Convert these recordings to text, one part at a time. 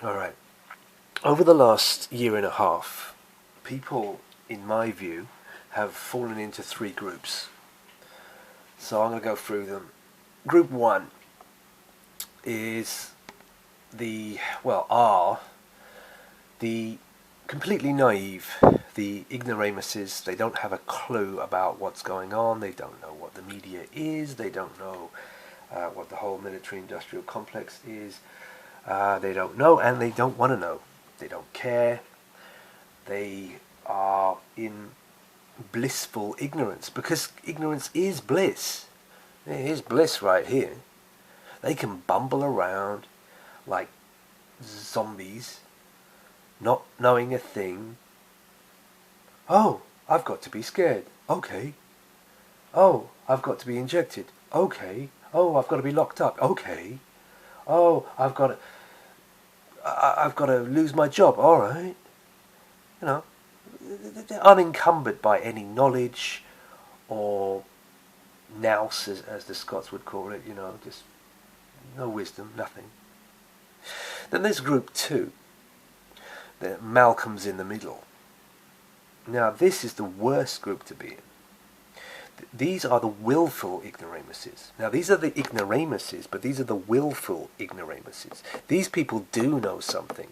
Alright. Over the last year and a half, people, in my view, have fallen into three groups. So I'm going to go through them. Group one is are the completely naive, the ignoramuses. They don't have a clue about what's going on. They don't know what the media is. They don't know what the whole military-industrial complex is. They don't know, and they don't want to know. They don't care. They are in blissful ignorance, because ignorance is bliss. It is bliss right here. They can bumble around like zombies, not knowing a thing. Oh, I've got to be scared. Okay. Oh, I've got to be injected. Okay. Oh, I've got to be locked up. Okay. Oh, I've got to lose my job. All right. You know, they're unencumbered by any knowledge or nous, as the Scots would call it. Just no wisdom, nothing. Then there's group two, the Malcolm's in the middle. Now, this is the worst group to be in. These are the willful ignoramuses. Now, these are the ignoramuses, but these are the willful ignoramuses. These people do know something.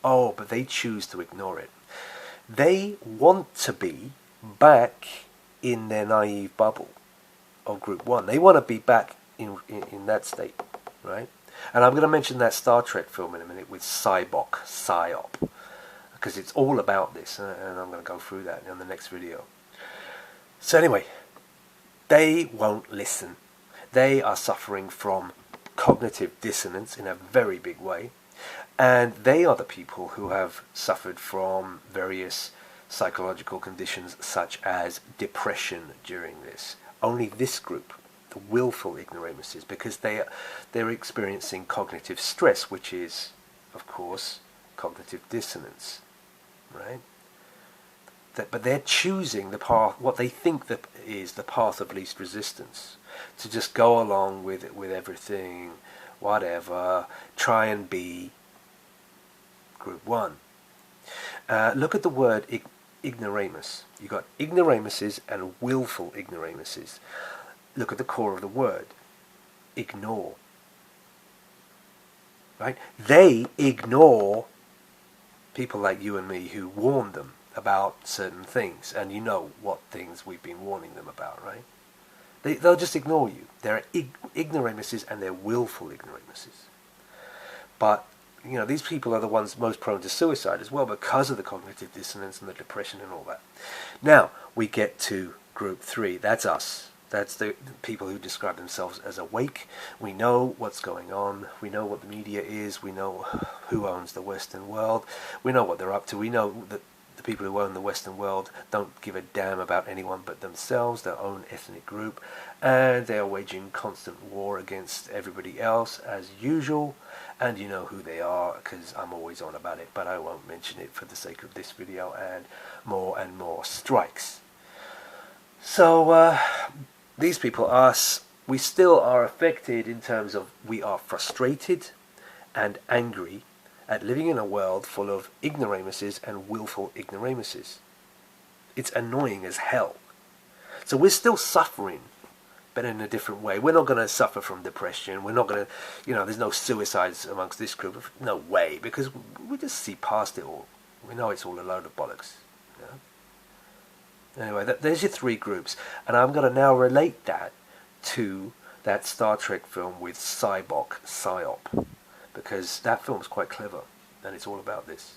Oh, but they choose to ignore it. They want to be back in their naive bubble of group one. They want to be back in that state, right? And I'm going to mention that Star Trek film in a minute with Psyop, because it's all about this, and I'm going to go through that in the next video. So anyway, they won't listen. They are suffering from cognitive dissonance in a very big way, and they are the people who have suffered from various psychological conditions such as depression during this. Only this group, the willful ignoramuses, because they're experiencing cognitive stress, which is, of course, cognitive dissonance, right? But they're choosing the path, what they think that is the path of least resistance, to just go along with everything, whatever, try and be group one. Look at the word ignoramus. You've got ignoramuses and willful ignoramuses. Look at the core of the word. Ignore. Right? They ignore people like you and me who warn them about certain things, and you know what things we've been warning them about, right? They'll just ignore you. They're ignoramuses, and they're willful ignoramuses. But these people are the ones most prone to suicide as well, because of the cognitive dissonance and the depression and all that. Now we get to group three. That's us. That's the people who describe themselves as awake. We know what's going on. We know what the media is. We know who owns the Western world. We know what they're up to. We know that the people who own the Western world don't give a damn about anyone but themselves, their own ethnic group, and they are waging constant war against everybody else as usual. And you know who they are, because I'm always on about it, but I won't mention it for the sake of this video and more strikes. So these people, us, we still are affected in terms of we are frustrated and angry at living in a world full of ignoramuses and willful ignoramuses. It's annoying as hell. So we're still suffering, but in a different way. We're not going to suffer from depression. We're not going to, there's no suicides amongst this group. No way, because we just see past it all. We know it's all a load of bollocks. Anyway, there's your three groups. And I'm going to now relate that to that Star Trek film with Psyop, because that film's quite clever, and it's all about this.